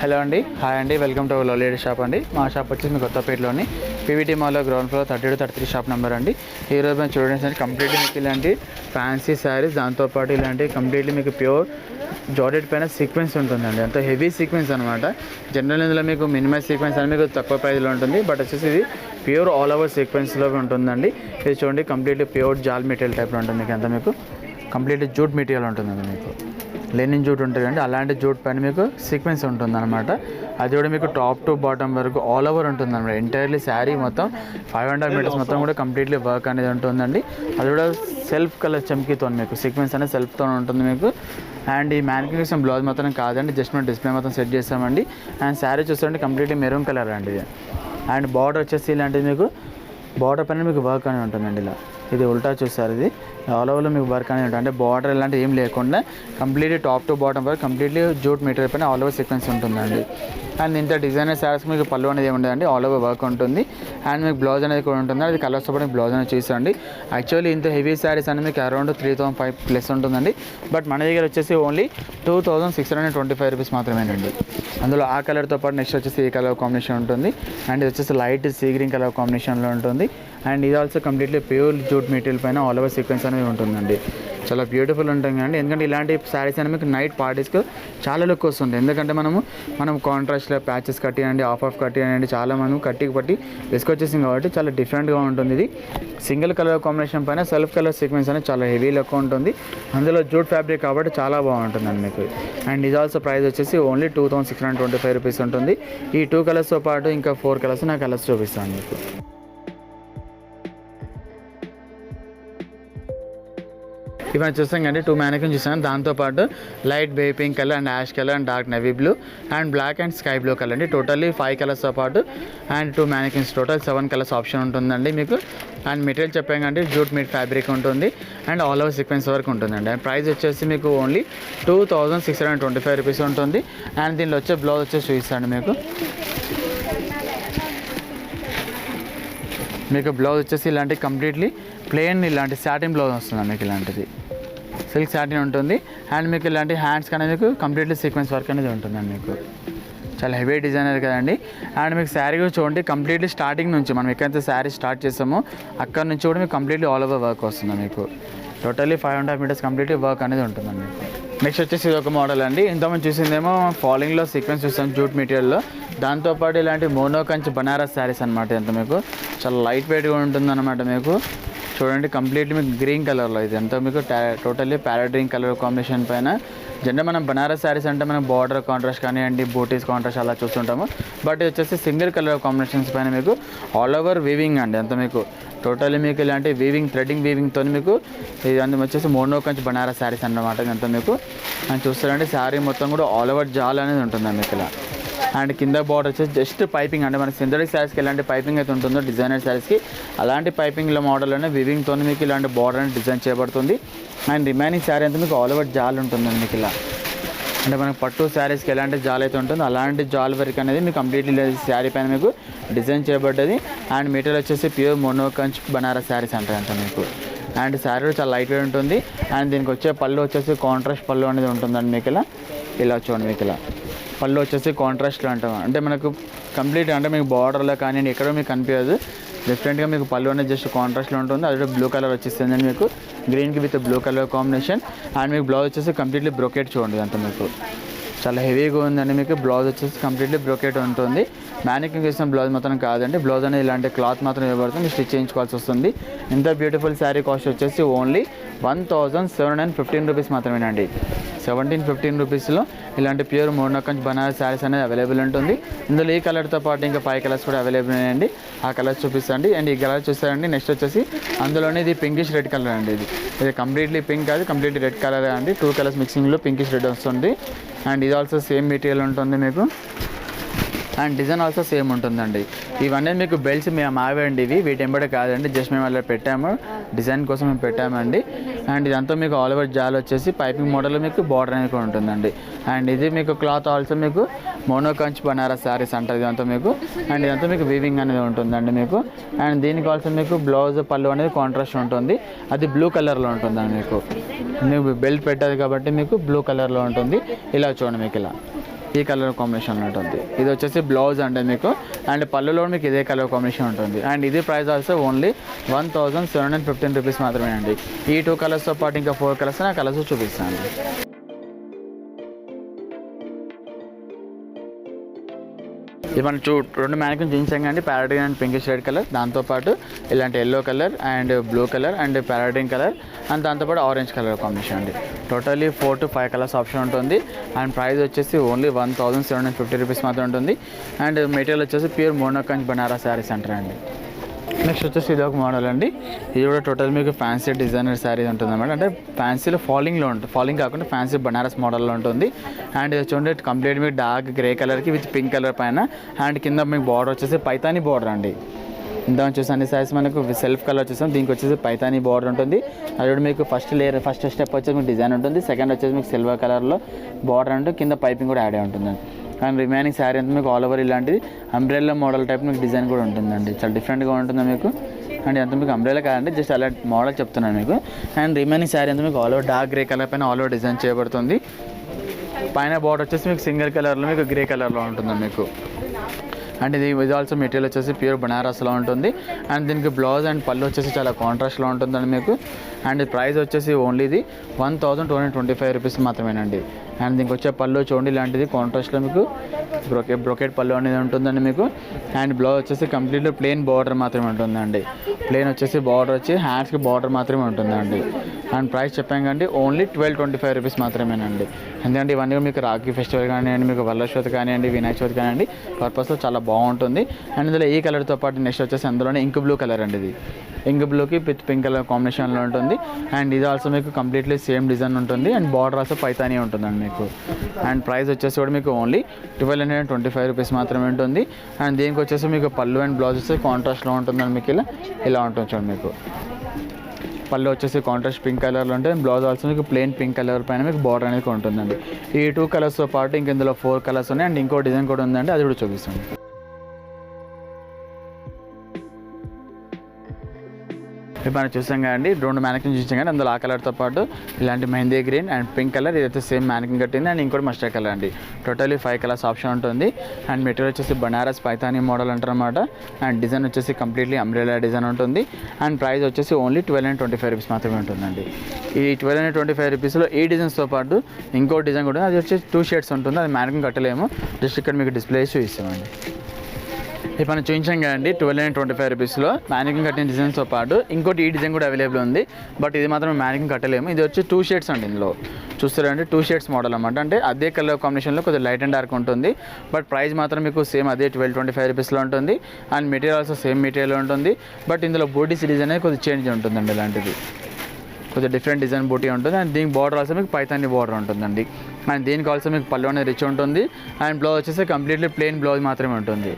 Hello అండి, hi అండి, welcome to love lady shop అండి. మా షాప్ వచ్చేసి మీ కొత్తపేటలోని పీవీటీ మాల్లో గ్రౌండ్ ఫ్లోర్ 32-33 షాప్ నెంబర్ అండి. ఈరోజు మేము చూడండి కంప్లీట్లీ మీకు ఇలాంటి ఫ్యాన్సీ శారీస్, దాంతోపాటు ఇలాంటి కంప్లీట్లీ మీకు ప్యూర్ జార్జెట్ పైన సీక్వెన్స్ ఉంటుందండి. అంత హెవీ సీక్వెన్స్ అనమాట. జనరల్ ఇందులో మీకు మినిమం సీక్వెన్స్ అని మీకు తక్కువ ప్రైస్లో ఉంటుంది, బట్ వచ్చేసి ఇది ప్యూర్ ఆల్ ఓవర్ సీక్వెన్స్లో ఉంటుందండి. ఇది చూడండి కంప్లీట్లీ ప్యూర్ జాల్ మెటీరియల్ టైప్లో ఉంటుంది. మీకు అంతా మీకు కంప్లీట్లీ జూట్ మెటీరియల్ ఉంటుందండి. మీకు లెనిన్ జూట్ ఉంటుందండి, అలాంటి జూట్ పైన మీకు సీక్వెన్స్ ఉంటుందన్నమాట. అది కూడా మీకు టాప్ టు బాటమ్ వరకు ఆల్ ఓవర్ ఉంటుందన్నమాట. ఎంటైర్లీ శారీ మొత్తం 5.5 మీటర్స్ మొత్తం కూడా కంప్లీట్లీ వర్క్ అనేది ఉంటుందండి. అది కూడా సెల్ఫ్ కలర్ చమ్కీతో మీకు సీక్వెన్స్ అనేది సెల్ఫ్తో ఉంటుంది మీకు. అండ్ ఈ మ్యానుఫ్యాక్చరింగ్ బ్లౌజ్ మొత్తం కాదండి, జస్ట్ మనం డిస్ప్లే మొత్తం సెట్ చేస్తామండి. అండ్ శారీ చూస్తుంటే కంప్లీట్లీ మెరూన్ కలర్ అండి ఇది. అండ్ బార్డర్ వచ్చేసి ఇలాంటిది మీకు బార్డర్ పైన మీకు వర్క్ అనేది ఉంటుందండి. ఇలా ఇది ఉల్టా చూస్తారు, ఇది ఆల్ ఓవర్లో మీకు వర్క్ అనేది ఉంటుంది. అంటే బార్డర్ ఇలాంటివి ఏం లేకుండా కంప్లీట్లీ టాప్ టు బాటమ్ వరకు కంప్లీట్లీ జూట్ మెటీరియల్ పైన ఆల్ ఓవర్ సీక్వెన్స్ ఉంటుందండి. అండ్ ఇంత డిజైనర్ శారీస్ మీకు పళ్ళు అనేది ఏముండదండి, ఆల్ ఓవర్ వర్క్ ఉంటుంది. అండ్ మీకు బ్లౌజ్ అనేది కూడా ఉంటుంది. అది కలర్స్తో పాటు బ్లౌజ్ అనేది చూసండి. యాక్చువల్లీ ఇంత హెవీ శారీస్ అనేది మీకు అరౌండ్ 3,500 ప్లస్ ఉంటుందండి, బట్ మన దగ్గర వచ్చేసి ఓన్లీ 2,625 రూపీస్ మాత్రమేనండి. అందులో ఆ కలర్తో పాటు నెక్స్ట్ వచ్చేసి ఈ కలర్ కాంబినేషన్ ఉంటుంది. అండ్ ఇది వచ్చేసి లైట్ సీ గ్రీన్ కలర్ కాంబినేషన్లో ఉంటుంది. అండ్ ఇది also completely pure jute material పైన ఆల్ ఓవర్ సీక్వెన్స్ అనేది ఉంటుందండి. చాలా బ్యూటిఫుల్ ఉంటుంది అండి. ఎందుకంటే ఇలాంటి శారీస్ అనేది మీకు నైట్ పార్టీస్కి చాలా లుక్ వస్తుంది. ఎందుకంటే మనం కాంట్రాస్ట్లో ప్యాచెస్ కట్టియండి, ఆఫ్ కట్టియండి, చాలా మనం పట్టి వేసుకొచ్చేసింది కాబట్టి చాలా డిఫరెంట్గా ఉంటుంది. ఇది సింగిల్ కలర్ కాంబినేషన్ పైన సెల్ఫ్ కలర్ సీక్వెన్స్ అనేది చాలా హెవీ లుక్ ఉంటుంది. అందులో జూట్ ఫ్యాబ్రిక్ కాబట్టి చాలా బాగుంటుందండి మీకు. అండ్ ఇది ఆల్సో ప్రైస్ వచ్చేసి ఓన్లీ 2,625 రూపీస్ ఉంటుంది. ఈ 2 కలర్స్తో పాటు ఇంకా 4 కలర్స్ నా కలర్స్ చూపిస్తాను మీకు. ఇవన్నీ చూస్తాం కండి, 2 మ్యానికిన్ చూస్తాను. దాంతోపాటు light baby pink colour and ash colour and dark navy blue and black and sky blue colour అండి. టోటల్లీ 5 కలర్స్తో పాటు and 2 mannequins total 7 colours option ఉంటుందండి మీకు. అండ్ మెటీరియల్ చెప్పాం కండి, జూట్ మీట్ ఫ్యాబ్రిక్ ఉంటుంది అండ్ ఆల్ ఓవర్ సీక్వెన్స్ వరకు ఉంటుందండి. అండ్ ప్రైస్ వచ్చేసి మీకు ఓన్లీ 2,625 రూపీస్ ఉంటుంది. అండ్ దీనిలో వచ్చే బ్లౌజ్ వచ్చేసి చూపిస్తాను మీకు బ్లౌజ్ వచ్చేసి ఇలాంటి కంప్లీట్లీ ప్లెయిన్ ఇలాంటి సాటిన్ బ్లౌజ్ వస్తుంది మీకు. ఇలాంటిది సిల్క్ సాటిన్ ఉంటుంది. అండ్ మీకు ఇలాంటి హ్యాండ్స్కి అనేది మీకు కంప్లీట్లీ సీక్వెన్స్ వర్క్ అనేది ఉంటుందండి. మీకు చాలా హెవీ డిజైనర్ కదండి. అండ్ మీకు శారీ కూడా చూడండి, కంప్లీట్లీ స్టార్టింగ్ నుంచి మనం ఎక్కడైతే శారీ స్టార్ట్ చేస్తామో అక్కడ నుంచి కూడా మీకు కంప్లీట్లీ ఆల్ ఓవర్ వర్క్ వస్తుంది మీకు. టోటల్లీ 5.5 మీటర్స్ కంప్లీట్లీ వర్క్ అనేది ఉంటుందండి మీకు. నెక్స్ట్ వచ్చేసి ఇది ఒక మోడల్ అండి. ఇంతకుముందు చూసిందేమో ఫాలింగ్లో సీక్వెన్స్ చూస్తాం జూట్ మెటీరియల్లో. దాంతోపాటు ఇలాంటి మోనో కంచి బనారస్ శారీస్ అనమాట. ఎంత మీకు చాలా లైట్ వెయిట్గా ఉంటుంది అనమాట. మీకు చూడండి కంప్లీట్లీ మీకు గ్రీన్ కలర్లో, ఇది ఎంతో మీకు totally parrot green colour combination పైన. జనరల్ మనం బనారస్ శారీస్ అంటే మనం బార్డర్ కాంట్రాస్ట్ కానివ్వండి, బూటీస్ కాంట్రాస్ట్ అలా చూస్తుంటాము. బట్ ఇది వచ్చేసి సింగిల్ కలర్ కాంబినేషన్స్ పైన మీకు ఆల్ ఓవర్ వీవింగ్ అండి. అంత మీకు టోటల్లీ మీకు ఇలాంటి వీవింగ్ థ్రెడ్డింగ్ వీవింగ్తో మీకు ఇది అందులో వచ్చేసి మోనో కంచి బనారస్ శారీస్ అన్నమాట. అంత మీకు అని చూస్తారంటే శారీ మొత్తం కూడా ఆల్ ఓవర్ జాల్ అనేది ఉంటుందండి మీకు ఇలా. అండ్ కింద బార్డర్ వచ్చేసి జస్ట్ పైపింగ్ అంటే మనకి సింథటిక్ శారీస్కి ఎలాంటి పైపింగ్ అయితే ఉంటుందో డిజైనర్ శారీస్కి అలాంటి పైపింగ్లో మోడల్లోనే వివింగ్తో మీకు ఇలాంటి బార్డర్ అనేది డిజైన్ చేయబడుతుంది. అండ్ రిమైనింగ్ శారీ అంతా మీకు ఆల్ ఓవర్ జాల్ ఉంటుందండి మీకు ఇలా. అంటే మనకి పట్టు శారీస్కి ఎలాంటి జాల్ అయితే ఉంటుందో అలాంటి జాల్ వర్క్ అనేది మీకు కంప్లీట్లీ శారీ పైన మీకు డిజైన్ చేయబడ్డది. అండ్ మెటీరియల్ వచ్చేసి ప్యూర్ మోనో కంచి బనారస్ శారీస్ అంటారంట మీకు. అండ్ శారీ చాలా లైట్ వెయిట్ ఉంటుంది. అండ్ దీనికి వచ్చే పళ్ళు వచ్చేసి కాంట్రాస్ట్ పళ్ళు అనేది ఉంటుందండి మీకు ఇలా చూడండి. మీకు ఇలా పళ్ళు వచ్చేసి కాంట్రాస్ట్లో అంటాం. అంటే మనకు కంప్లీట్ అంటే మీకు బార్డర్లో కానీ ఎక్కడో మీకు కనిపించదు, డిఫరెంట్గా మీకు పళ్ళు అనేది జస్ట్ కాంట్రాస్ట్లో ఉంటుంది. అది బ్లూ కలర్ వచ్చేస్తుంది మీకు, గ్రీన్కి with blue colour combination. And మీకు బ్లౌజ్ వచ్చేసి కంప్లీట్లీ బ్రోకెట్ చూడండి. అంత మీకు చాలా హెవీగా ఉందండి. మీకు బ్లౌజ్ వచ్చేసి కంప్లీట్లీ బ్రోకెట్ ఉంటుంది. మ్యానికింగ్ చేసిన బ్లౌజ్ మాత్రం కాదండి, బ్లౌజ్ అనేది ఇలాంటి క్లాత్ మాత్రం ఇవ్వబడుతుంది, స్టిచ్ చేయించుకోవాల్సి వస్తుంది. ఇంత బ్యూటిఫుల్ శారీ కాస్ట్ వచ్చేసి ఓన్లీ 1,715 రూపీస్ మాత్రమేనండి. 1715 రూపీస్లో ఇలాంటి ప్యూర్ మోనో కంచి బనారస్ శారీస్ అనేది అవైలబుల్ ఉంటుంది. ఇందులో ఈ కలర్తో పాటు ఇంకా 5 కలర్స్ కూడా అవైలబుల్ ఉన్నాయండి. ఆ కలర్స్ చూపిస్తాండి. అండ్ ఈ కలర్ చూస్తారండి. నెక్స్ట్ వచ్చేసి అందులోనే ఇది పింకిష్ రెడ్ కలర్ అండి. ఇది కంప్లీట్లీ పింక్ కాదు, కంప్లీట్లీ రెడ్ కలర్ అండి. 2 కలర్స్ మిక్సింగ్లో పింకిష్ రెడ్ వస్తుంది. అండ్ ఇది ఆల్సో సేమ్ మెటీరియల్ ఉంటుంది మీకు. అండ్ డిజైన్ ఆల్సో సేమ్ ఉంటుందండి. ఇవన్నీ మీకు బెల్ట్స్ మేము మావేండి, వీటి ఎంబడే కాదండి, జస్ట్ మేము అలా పెట్టాము, డిజైన్ కోసం మేము పెట్టామండి. అండ్ ఇదంతా మీకు ఆల్ ఓవర్ జాల్ వచ్చేసి పైపింగ్ మోడల్లో మీకు బార్డర్ అనేది కూడా ఉంటుందండి. అండ్ ఇది మీకు క్లాత్ ఆల్సో మీకు మోనో కంచి బనారస్ శారీస్ అంటారు ఇదంతా మీకు. అండ్ ఇదంతా మీకు వీవింగ్ అనేది ఉంటుందండి మీకు. అండ్ దీనికి ఆల్సో మీకు బ్లౌజ్ పళ్ళు అనేది కాంట్రాస్ట్ ఉంటుంది, అది బ్లూ కలర్లో ఉంటుందండి మీకు. బెల్ట్ పెట్టదు కాబట్టి మీకు బ్లూ కలర్లో ఉంటుంది. ఇలా చూడండి మీకు ఇలా ఈ కలర్ కాంబినేషన్ ఉంటుంది. ఇది వచ్చేసి బ్లౌజ్ అంటే మీకు, అండ్ పళ్ళులో మీకు ఇదే కలర్ కాంబినేషన్ ఉంటుంది. అండ్ ఇది ప్రైస్ ఆల్సో ఓన్లీ 1715 రూపీస్ మాత్రమే అండి. ఈ 2 కలర్స్తో పాటు ఇంకా 4 కలర్స్ ఆ కలర్స్ చూపిస్తాను. ఇది మనం 2 మ్యానిక్విన్ చూపించాం కానీ ప్యారడైన్ అండ్ పింకిష్ రెడ్ కలర్, దాంతోపాటు ఇలాంటి yellow colour and blue colour and ప్యారడైన్ colour and దాంతోపాటు ఆరెంజ్ కలర్ కాంబినేషన్ అండి. టోటల్లీ 4 to 5 కలర్స్ ఆప్షన్ ఉంటుంది. అండ్ ప్రైస్ వచ్చేసి ఓన్లీ 1750 రూపీస్ మాత్రం ఉంటుంది. అండ్ మెటీరియల్ వచ్చేసి ప్యూర్ మోనోకంజ్ బనారస్ శారీస్ అంటారు అండి. నెక్స్ట్ వచ్చేసి ఇది ఒక మోడల్ అండి. ఇది కూడా టోటల్ మీకు ఫ్యాన్సీ డిజైనర్ శారీ ఉంటుంది అన్నమాట. అంటే ఫ్యాన్సీలో ఫాలింగ్లో ఉంటుంది, ఫాలింగ్ కాకుండా ఫ్యాన్సీ బనారస్ మోడల్లో ఉంటుంది. అండ్ ఇది చూడండి కంప్లీట్ మీకు డార్క్ గ్రే కలర్కి విత్ పింక్ కలర్ పైన, అండ్ కింద మీకు బార్డర్ వచ్చేసి పైతానీ బార్డర్ అండి. ఇంత వచ్చేసి అన్ని సారీస్ మనకు సెల్ఫ్ కలర్ వచ్చేసాం. దీనికి వచ్చేసి పైతానీ బార్డర్ ఉంటుంది. అది మీకు ఫస్ట్ స్టెప్ వచ్చేసి మీకు డిజైన్ ఉంటుంది. సెకండ్ వచ్చేసి మీకు సిల్వర్ కలర్లో బార్డర్ అంటే కింద పైపింగ్ కూడా యాడ్ అయి ఉంటుంది. అండ్ రిమైనింగ్ శారీ అంతా మీకు ఆల్ ఓవర్ ఇలాంటిది అంబ్రెల్లా మోడల్ టైప్ మీకు డిజైన్ కూడా ఉంటుందండి. చాలా డిఫరెంట్గా ఉంటుంది మీకు. అండ్ అంత మీకు అంబ్రెల్లా కాదండి, జస్ట్ అలా మోడల్ చెప్తున్నాను మీకు. అండ్ రిమైనింగ్ శారీ అంతా మీకు all over dark grey colour పైన ఆల్ ఓవర్ డిజైన్ చేయబడుతుంది. పైన బార్డర్ వచ్చేసి మీకు సింగిల్ కలర్లో మీకు గ్రే కలర్లో ఉంటుంది మీకు. అండ్ ఇది ఆల్సో మెటీరియల్ వచ్చేసి ప్యూర్ బనారస్లో ఉంటుంది. అండ్ దీనికి బ్లౌజ్ అండ్ పళ్ళు వచ్చేసి చాలా కాంట్రాస్ట్లో ఉంటుందండి మీకు. అండ్ ప్రైస్ వచ్చేసి ఓన్లీ ఇది 1225 రూపీస్ మాత్రమేనండి. అండ్ దీనికి వచ్చే పళ్ళు చూడండి ఇలాంటిది కాంట్రాస్ట్లో మీకు బ్రొకెట్ పళ్ళు అనేది ఉంటుందండి మీకు. అండ్ బ్లౌజ్ వచ్చేసి కంప్లీట్లీ ప్లెయిన్ బార్డర్ మాత్రమే ఉంటుందండి. ప్లెయిన్ వచ్చేసి బార్డర్ వచ్చి హ్యాండ్స్కి బార్డర్ మాత్రమే ఉంటుందండి. అండ్ ప్రైస్ చెప్పాం కండి ఓన్లీ 1225 రూపీస్ మాత్రమేనండి. ఎందుకంటే ఇవన్నీ మీకు రాఖీ ఫెస్టివల్ కానివ్వండి, మీకు వరలక్ష్మి కానివ్వండి, వినాయక చవితి కానివ్వండి పర్పస్లో చాలా బాగుంటుంది. అండ్ ఇందులో ఈ కలర్తో పాటు నెక్స్ట్ వచ్చేసి అందులోనే ఇంక్ బ్లూ కలర్ అండి. ఇది ఇంక్ బ్లూకి విత్ పింక్ కలర్ కాంబినేషన్లో ఉంటుంది. అండ్ ఇది ఆల్సో మీకు కంప్లీట్లీ సేమ్ డిజైన్ ఉంటుంది. అండ్ బార్డర్ ఆల్సో పైతానీ ఉంటుందండి మీకు. అండ్ ప్రైస్ వచ్చేసి కూడా మీకు ఓన్లీ 1225 రూపీస్ మాత్రమే ఉంటుంది. అండ్ దీనికి వచ్చేసి మీకు పళ్ళు అండ్ బ్లౌజ్ వచ్చేసి కాంట్రాస్ట్లో ఉంటుందండి మీకు. ఇలా ఉంటుంది చూడండి మీకు. పళ్ళు వచ్చేసి కాంట్రాస్ట్ పింక్ కలర్లో ఉంటుంది. బ్లౌజ్ ఆల్సో మీకు ప్లెయిన్ పింక్ కలర్ పైన మీకు బార్డర్ అనేది ఉంటుందండి. ఈ 2 కలర్స్తో పాటు ఇంక ఇందులో 4 కలర్స్ ఉన్నాయి. అండ్ ఇంకో డిజైన్ కూడా ఉందండి, అది కూడా చూపిస్తాను. ఇప్పుడు మనం చూసాం కదండి 2 మ్యానిక్విన్ చూసాం కానీ అందులో ఆ కలర్తో పాటు ఇలాంటి mehndi green and pink colour, ఇదైతే సేమ్ మ్యానిక్విన్ కట్టింది. అండ్ ఇంకోటి మస్టర్డ్ కలర్ అండి. టోటల్లీ 5 కలర్స్ ఆప్షన్ ఉంటుంది. అండ్ మెటీరియల్ వచ్చేసి బనారస్ పైతానీ మోడల్ అంటారు అనమాట. అండ్ డిజైన్ వచ్చేసి కంప్లీట్లీ అంబ్రెల్లా డిజైన్ ఉంటుంది. అండ్ ప్రైస్ వచ్చేసి ఓన్లీ 1225 రూపీస్ మాత్రమే ఉంటుందండి. ఈ 1225 రూపీస్లో ఈ డిజైన్స్తో పాటు ఇంకో డిజైన్ కూడా, అది వచ్చేసి 2 షేడ్స్ ఉంటుంది. అది మ్యానిక్విన్ కట్టలేము, జస్ట్ ఇక్కడ మీకు డిస్ప్లే చూపిస్తామండి. ఇప్పుడు మనం చూపించాం కదండి 1225 రూపీస్లో మ్యానిక్విన్ కట్టిన డిజైన్స్తో పాటు ఇంకోటి ఈ డిజైన్ కూడా అవైలబుల్ ఉంది. బట్ ఇది మాత్రం మ్యానిక్విన్ కట్టలేము. ఇది వచ్చి 2 షేడ్స్ అండి. ఇందులో చూస్తారండి 2 షేడ్స్ మోడల్ అనమాట. అంటే అదే కలర్ కాంబినేషన్లో కొద్దిగా లైట్ అండ్ డార్క్ ఉంటుంది. బట్ ప్రైస్ మాత్రం మీకు సేమ్ అదే 1225 రూపీస్లో ఉంటుంది. And material also same material ఉంటుంది. బట్ ఇందులో బూటీస్ డిజైన్ అనేది కొద్దిగా చేంజ్ ఉంటుందండి. ఇలాంటిది కొద్దిగా డిఫరెంట్ డిజైన్ బూటీ ఉంటుంది. అండ్ దీనికి బార్డర్ ఆల్సో మీకు పైతానీ బార్డర్ ఉంటుందండి. అండ్ దీనికి ఆల్సో మీకు పళ్ళు అనేది రిచ్ ఉంటుంది. అండ్ బ్లౌజ్ వచ్చేసి కంప్లీట్లీ ప్లెయిన్ బ్లౌజ్ మాత్రమే ఉంటుంది.